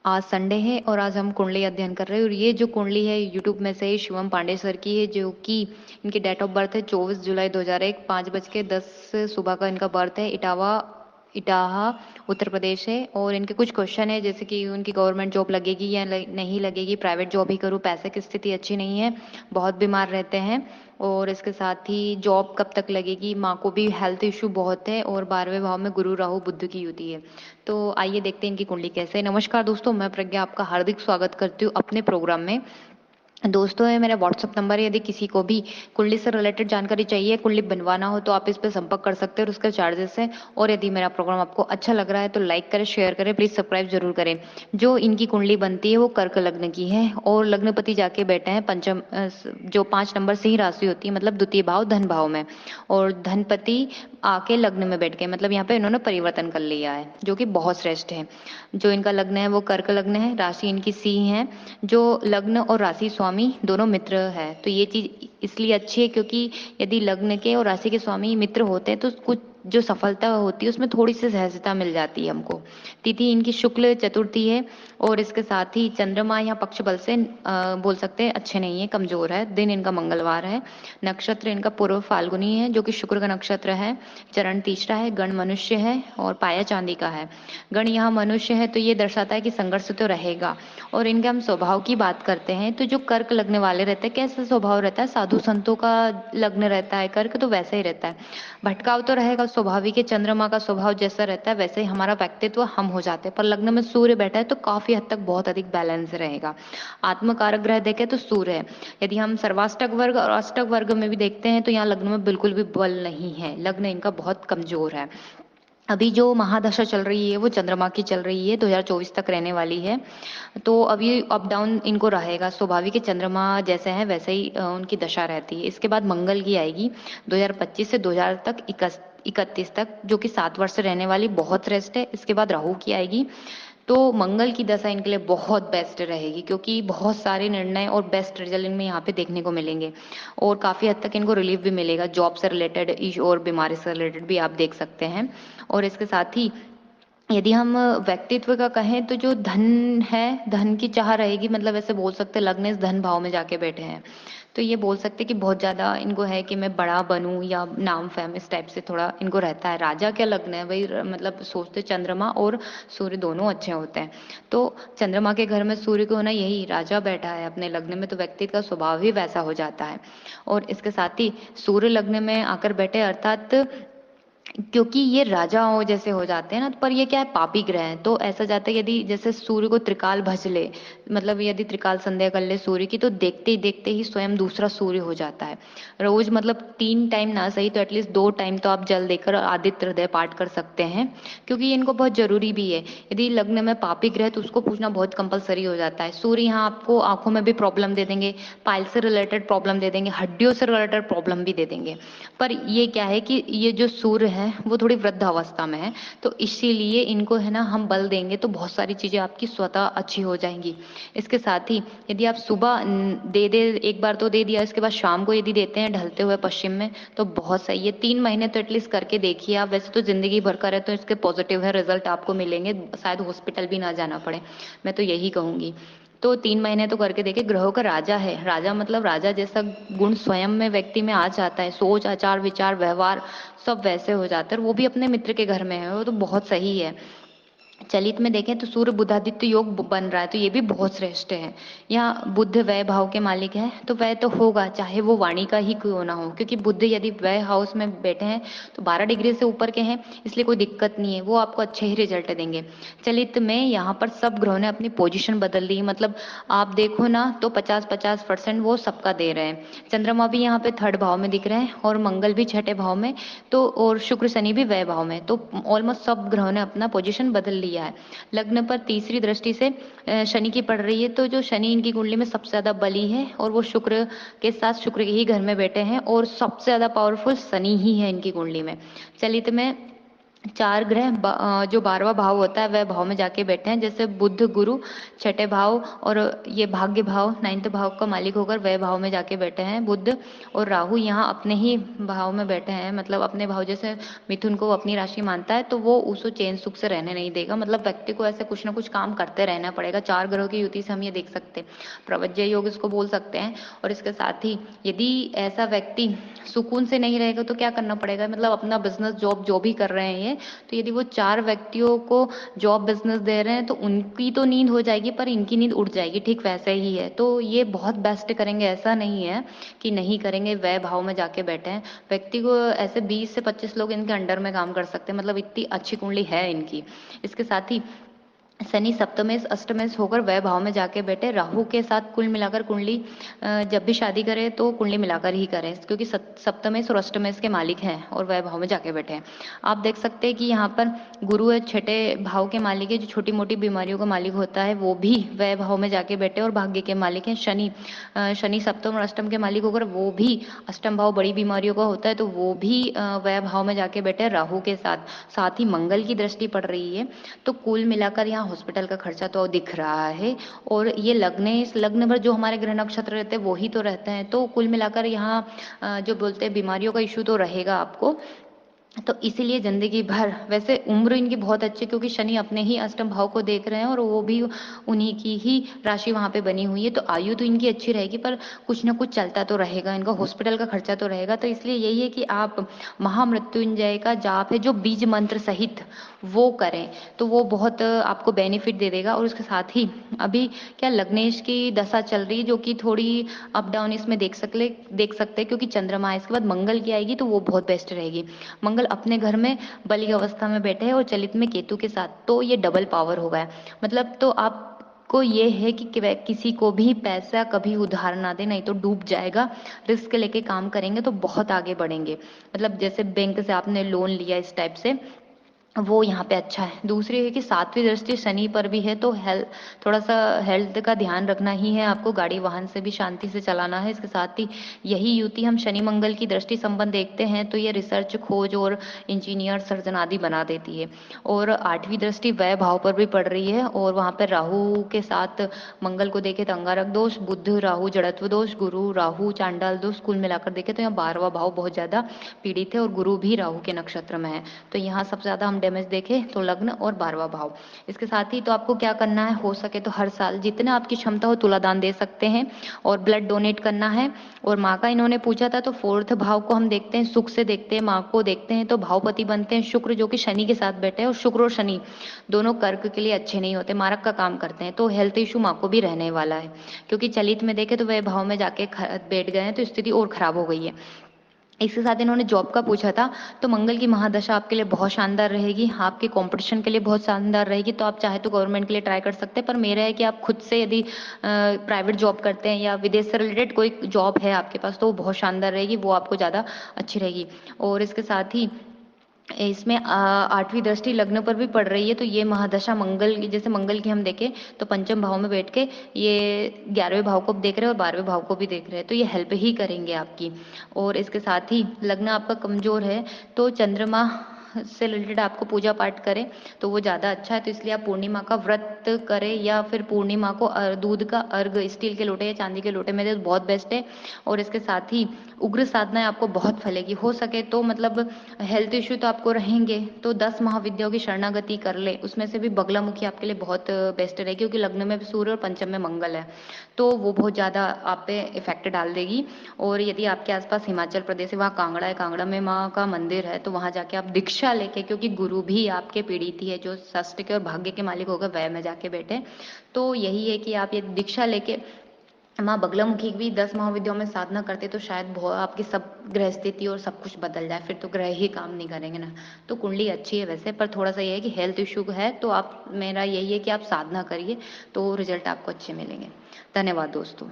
आज संडे है और आज हम कुंडली अध्ययन कर रहे हैं और ये जो कुंडली है यूट्यूब में से शिवम पांडे सर की है, जो कि इनकी डेट ऑफ बर्थ है 24 जुलाई 2001, 5:10 सुबह का इनका बर्थ है। इटाहा उत्तर प्रदेश है। और इनके कुछ क्वेश्चन है, जैसे कि उनकी गवर्नमेंट जॉब लगेगी या नहीं लगेगी, प्राइवेट जॉब ही करूँ, पैसे की स्थिति अच्छी नहीं है, बहुत बीमार रहते हैं, और इसके साथ ही जॉब कब तक लगेगी, माँ को भी हेल्थ इशू बहुत है, और 12वें भाव में गुरु राहु बुध की युति है। तो आइए देखते हैं इनकी कुंडली कैसे है। नमस्कार दोस्तों, मैं प्रज्ञा आपका हार्दिक स्वागत करती हूँ अपने प्रोग्राम में। दोस्तों, ये मेरा व्हाट्सअप नंबर है, यदि किसी को भी कुंडली से रिलेटेड जानकारी चाहिए, कुंडली बनवाना हो, तो आप इस पे संपर्क कर सकते हैं और उसका चार्जेस है। और यदि मेरा प्रोग्राम आपको अच्छा लग रहा है तो लाइक करें, शेयर करें, प्लीज सब्सक्राइब जरूर करें। जो इनकी कुंडली बनती है वो कर्क लग्न की है और लग्नपति जाके बैठे हैं पंचम, जो 5 नंबर से ही राशि होती है, मतलब द्वितीय भाव धन भाव में, और धनपति आके लग्न में बैठ गए, मतलब यहाँ पे इन्होंने परिवर्तन कर लिया है, जो कि बहुत श्रेष्ठ है। जो इनका लग्न है वो कर्क लग्न है, राशि इनकी सिंह है। जो लग्न और राशि स्वामी दोनों मित्र है, तो ये चीज इसलिए अच्छी है क्योंकि यदि लग्न के और राशि के स्वामी मित्र होते हैं तो कुछ जो सफलता होती है उसमें थोड़ी सी सहजता मिल जाती है हमको। तिथि इनकी शुक्ल चतुर्थी है, और इसके साथ ही चंद्रमा या पक्ष बल से बोल सकते हैं अच्छे नहीं है, कमजोर है। दिन इनका मंगलवार है। नक्षत्र इनका पूर्व फाल्गुनी है, जो कि शुक्र का नक्षत्र है। चरण तीसरा है। गण मनुष्य है और पाया चांदी का है। गण यहाँ मनुष्य है, तो ये दर्शाता है कि संघर्ष तो रहेगा। और इनके हम स्वभाव की बात करते हैं तो जो कर्क लग्न वाले रहते हैं, कैसा स्वभाव रहता है, साधु संतों का लग्न रहता है कर्क, तो वैसा ही रहता है। भटकाव तो रहेगा, स्वाभाविक है, चंद्रमा का स्वभाव जैसा रहता है वैसे ही हमारा व्यक्तित्व हम हो जाते हैं। पर लग्न में सूर्य बैठा है तो काफी हद तक बहुत अधिक बैलेंस रहेगा। आत्मकारक ग्रह देखे तो सूर्य है। यदि हम सर्वाष्टक वर्ग और अष्टक वर्ग में भी देखते हैं तो यहाँ लग्न में बिल्कुल भी बल नहीं है, लग्न इनका बहुत कमजोर है। अभी जो महादशा चल रही है वो चंद्रमा की चल रही है, 2024 तक रहने वाली है। तो अभी अप डाउन इनको रहेगा, स्वाभाविक है, चंद्रमा जैसे है वैसे ही उनकी दशा रहती है। इसके बाद मंगल की आएगी 2025 से 2000 तक 31 तक, जो कि 7 वर्ष रहने वाली, बहुत रेस्ट है। इसके बाद राहु की आएगी, तो मंगल की दशा इनके लिए बहुत बेस्ट रहेगी, क्योंकि बहुत सारे निर्णय और बेस्ट रिजल्ट इनमें यहाँ पे देखने को मिलेंगे, और काफी हद तक इनको रिलीफ भी मिलेगा, जॉब से रिलेटेड और बीमारी से रिलेटेड भी आप देख सकते हैं। और इसके साथ ही यदि हम व्यक्तित्व का कहें तो जो धन है, धन की चाह रहेगी, मतलब ऐसे बोल सकते हैं लग्न इस धन भाव में जाके बैठे हैं, तो ये बोल सकते हैं कि बहुत ज्यादा इनको है कि मैं बड़ा बनूं या नाम फेम, इस टाइप से थोड़ा इनको रहता है। राजा क्या लग्न है भाई, मतलब सोचते चंद्रमा और सूर्य दोनों अच्छे होते हैं, तो चंद्रमा के घर में सूर्य को होना, यही राजा बैठा है अपने लग्न में, तो व्यक्ति का स्वभाव ही वैसा हो जाता है। और इसके साथ ही सूर्य लग्न में आकर बैठे, अर्थात क्योंकि ये राजाओं जैसे हो जाते हैं ना, पर ये क्या है, पापी ग्रह है, तो ऐसा जाता है यदि जैसे सूर्य को त्रिकाल भज ले, मतलब यदि त्रिकाल संध्या कर ले सूर्य की, तो देखते ही स्वयं दूसरा सूर्य हो जाता है। रोज मतलब 3 टाइम ना सही तो एटलीस्ट 2 टाइम तो आप जल देकर आदित्य हृदय पाठ कर सकते हैं, क्योंकि ये इनको बहुत जरूरी भी है। यदि लग्न में पापी ग्रह तो उसको पूछना बहुत कंपलसरी हो जाता है। सूर्य यहाँ आपको आंखों में भी प्रॉब्लम दे देंगे, पाइल से रिलेटेड प्रॉब्लम दे देंगे, हड्डियों से रिलेटेड प्रॉब्लम भी दे देंगे। पर ये क्या है कि ये जो सूर्य है वो थोड़ी वृद्ध अवस्था में है, तो इसीलिए इनको है ना हम बल देंगे तो बहुत सारी चीजें आपकी स्वतः अच्छी हो जाएंगी। इसके साथ ही यदि आप सुबह दे एक बार तो दे दिया, इसके बाद शाम को यदि देते हैं ढलते हुए पश्चिम में, तो बहुत सही है। 3 महीने तो एटलीस्ट करके देखिए आप, वैसे तो जिंदगी भर का है तो इसके पॉजिटिव है, रिजल्ट आपको मिलेंगे, शायद हॉस्पिटल भी ना जाना पड़े, मैं तो यही कहूंगी। तो 3 महीने तो करके देखे। ग्रहों का राजा है, राजा मतलब राजा जैसा गुण स्वयं में व्यक्ति में आ जाता है, सोच आचार विचार व्यवहार सब वैसे हो जाते हैं, और वो भी अपने मित्र के घर में है, वो तो बहुत सही है। चलित में देखें तो सूर्य बुधादित्य योग बन रहा है, तो ये भी बहुत श्रेष्ठ है। यहाँ बुध व्यय भाव के मालिक है, तो व्यय तो होगा चाहे वो वाणी का ही क्यों ना हो, क्योंकि बुध यदि व्यय हाउस में बैठे हैं तो 12 डिग्री से ऊपर के हैं, इसलिए कोई दिक्कत नहीं है, वो आपको अच्छे ही रिजल्ट देंगे। चलित में यहाँ पर सब ग्रहों ने अपनी पोजीशन बदल ली, मतलब आप देखो ना तो 50-50% वो सबका दे रहे हैं। चंद्रमा भी यहाँ पे थर्ड भाव में दिख रहे हैं, और मंगल भी छठे भाव में, तो और शुक्र शनि भी व्यय भाव में, तो ऑलमोस्ट सब ग्रहों ने अपना पोजीशन बदल लिया है। लग्न पर तीसरी दृष्टि से शनि की पड़ रही है, तो जो शनि इनकी कुंडली में सबसे ज्यादा बली है, और वो शुक्र के साथ शुक्र के ही घर में बैठे हैं, और सबसे ज्यादा पावरफुल शनि ही है इनकी कुंडली में। चलित में चार ग्रह जो 12वां भाव होता है वह भाव में जाके बैठे हैं, जैसे बुध गुरु छठे भाव और ये भाग्य भाव 9th भाव का मालिक होकर वह भाव में जाके बैठे हैं बुध। और राहु यहाँ अपने ही भाव में बैठे हैं, मतलब अपने भाव, जैसे मिथुन को वो अपनी राशि मानता है तो वो उसको चैन सुख से रहने नहीं देगा, मतलब व्यक्ति को ऐसे कुछ ना कुछ काम करते रहना पड़ेगा। चार ग्रहों की युति से हम ये देख सकते हैं, प्रवज्य योग इसको बोल सकते हैं। और इसके साथ ही यदि ऐसा व्यक्ति सुकून से नहीं रहेगा तो क्या करना पड़ेगा, मतलब अपना बिजनेस जॉब जो भी कर रहे हैं ये, तो यदि वो चार व्यक्तियों को जॉब बिजनेस दे रहे हैं तो उनकी तो नींद हो जाएगी पर इनकी नींद उड़ जाएगी, ठीक वैसे ही है। तो ये बहुत बेस्ट करेंगे, ऐसा नहीं है कि नहीं करेंगे, वह भाव में जाके बैठे हैं। व्यक्ति को ऐसे 20 से 25 लोग इनके अंडर में काम कर सकते हैं, मतलब इतनी अच्छी कुंडली है इनकी। इसके साथ ही शनि सप्तमेश अष्टमेश होकर वह भाव में जाके बैठे। राहु के साथ कुल मिलाकर कुंडली जब भी शादी करें तो कुंडली मिलाकर ही करें, क्योंकि सप्तमेश और अष्टमेश के मालिक हैं और वह भाव में जाके बैठे हैं। आप देख सकते हैं कि यहाँ पर गुरु है, छठे भाव के मालिक है, जो छोटी मोटी बीमारियों का मालिक होता है वो भी वह भाव में जाके बैठे और भाग्य के मालिक हैं। शनि सप्तम और अष्टम के मालिक होकर वो भी, अष्टम भाव बड़ी बीमारियों का होता है तो वो भी वह भाव में जाके बैठे राहु के साथ। साथ ही मंगल की दृष्टि पड़ रही है, तो कुल मिलाकर यहाँ हॉस्पिटल का खर्चा तो दिख रहा है। और ये लग्न पर जो हमारे ग्रह नक्षत्र रहते हैं वो ही तो रहते हैं, तो कुल मिलाकर यहाँ जो बोलते हैं बीमारियों का इशू तो रहेगा आपको। तो इसीलिए जिंदगी भर, वैसे उम्र इनकी बहुत अच्छी, क्योंकि शनि अपने ही अष्टम भाव को देख रहे हैं और वो भी उन्हीं की ही राशि वहां पे बनी हुई है, तो आयु तो इनकी अच्छी रहेगी पर कुछ ना कुछ चलता तो रहेगा, इनका हॉस्पिटल का खर्चा तो रहेगा। तो इसलिए यही है कि आप महामृत्युंजय का जाप है जो बीज मंत्र सहित वो करें, तो वो बहुत आपको बेनिफिट दे देगा। और उसके साथ ही अभी क्या लग्नेश की दशा चल रही है जो कि थोड़ी अप डाउन इसमें देख सकते हैं, क्योंकि चंद्रमा है, इसके बाद मंगल की आएगी तो वो बहुत बेस्ट रहेगी। मंगल अपने घर में बलि अवस्था में बैठे हैं और चलित में केतु के साथ, तो ये डबल पावर हो गया। मतलब तो आप को ये है कि किसी को भी पैसा कभी उधार ना दे, नहीं तो डूब जाएगा। रिस्क लेके काम करेंगे तो बहुत आगे बढ़ेंगे, मतलब जैसे बैंक से आपने लोन लिया इस टाइप से, वो यहाँ पे अच्छा है। दूसरी है कि सातवीं दृष्टि शनि पर भी है, तो थोड़ा सा हेल्थ का ध्यान रखना ही है आपको, गाड़ी वाहन से भी शांति से चलाना है। इसके साथ ही यही युति हम शनि मंगल की दृष्टि संबंध देखते हैं तो ये रिसर्च खोज और इंजीनियर सर्जन आदि बना देती है। और आठवीं दृष्टि वह भाव पर भी पड़ रही है और वहां पर राहु के साथ मंगल को देखे तो अंगारक दोष, बुध राहु जड़त्व दोष, गुरु राहु चांडाल दोष, कुल मिलाकर देखे तो यहाँ 12वां भाव बहुत ज्यादा पीड़ित है और गुरु भी राहु के नक्षत्र में है। तो यहाँ सबसे ज्यादा हम डैमेज देखे तो लग्न और 12वां भाव। इसके साथ ही तो आपको क्या करना है, हो सके तो हर साल जितना आपकी क्षमता हो तुला दान दे सकते हैं और ब्लड डोनेट करना है। और माँ का इन्होंने पूछा था तो 4th भाव को हम देखते हैं, सुख से देखते हैं, माँ को देखते हैं तो भावपति बनते हैं शुक्र, जो कि शनि के साथ बैठे हैं। और शुक्र और शनि दोनों कर्क के लिए अच्छे नहीं होते, मारक का काम करते हैं, तो हेल्थ इशू माँ को भी रहने वाला है, क्योंकि चलित में देखे तो वह भाव में जाके बैठ गए हैं तो स्थिति और खराब हो गई है। इसके साथ इन्होंने जॉब का पूछा था तो मंगल की महादशा आपके लिए बहुत शानदार रहेगी, आपके कंपटीशन के लिए बहुत शानदार रहेगी, तो आप चाहे तो गवर्नमेंट के लिए ट्राई कर सकते हैं। पर मेरा है कि आप खुद से यदि प्राइवेट जॉब करते हैं या विदेश से रिलेटेड कोई जॉब है आपके पास तो वो बहुत शानदार रहेगी, वो आपको ज़्यादा अच्छी रहेगी। और इसके साथ ही इसमें आठवीं दृष्टि लग्न पर भी पड़ रही है, तो ये महादशा मंगल जैसे मंगल की हम देखें तो पंचम भाव में बैठ के ये 11वें भाव को भी देख रहे हैं और 12वें भाव को भी देख रहे हैं, तो ये हेल्प ही करेंगे आपकी। और इसके साथ ही लग्न आपका कमजोर है तो चंद्रमा से रिलेटेड आपको पूजा पाठ करें तो वो ज़्यादा अच्छा है, तो इसलिए आप पूर्णिमा का व्रत करें या फिर पूर्णिमा को दूध का अर्घ स्टील के लोटे या चांदी के लोटे में दे तो बहुत बेस्ट है। और इसके साथ ही उग्र साधनाएं आपको बहुत फलेगी, हो सके तो मतलब हेल्थ इश्यू तो आपको रहेंगे तो 10 महाविद्याओं की शरणागति कर ले, उसमें से भी बगलामुखी आपके लिए बहुत बेस्ट रहेगी, क्योंकि लग्न में भी सूर्य और पंचम में मंगल है, तो वो बहुत ज़्यादा आप पे इफेक्ट डाल देगी। और यदि आपके आसपास हिमाचल प्रदेश है, वहाँ कांगड़ा है, कांगड़ा में माँ का मंदिर है, तो वहाँ जाके आप दीक्षा लेके, क्योंकि गुरु भी आपके पीड़ित ही है, जो षष्ठ के और भाग्य के मालिक होगा वह में जाके बैठे। तो यही है कि आप ये दीक्षा लेके माँ बगलामुखी की भी 10 महाविद्याओं में साधना करते तो शायद आपकी सब ग्रह स्थिति और सब कुछ बदल जाए, फिर तो ग्रह ही काम नहीं करेंगे ना। तो कुंडली अच्छी है वैसे, पर थोड़ा सा ये है कि हेल्थ इशू है, तो आप, मेरा यही है कि आप साधना करिए तो रिजल्ट आपको अच्छे मिलेंगे। धन्यवाद दोस्तों।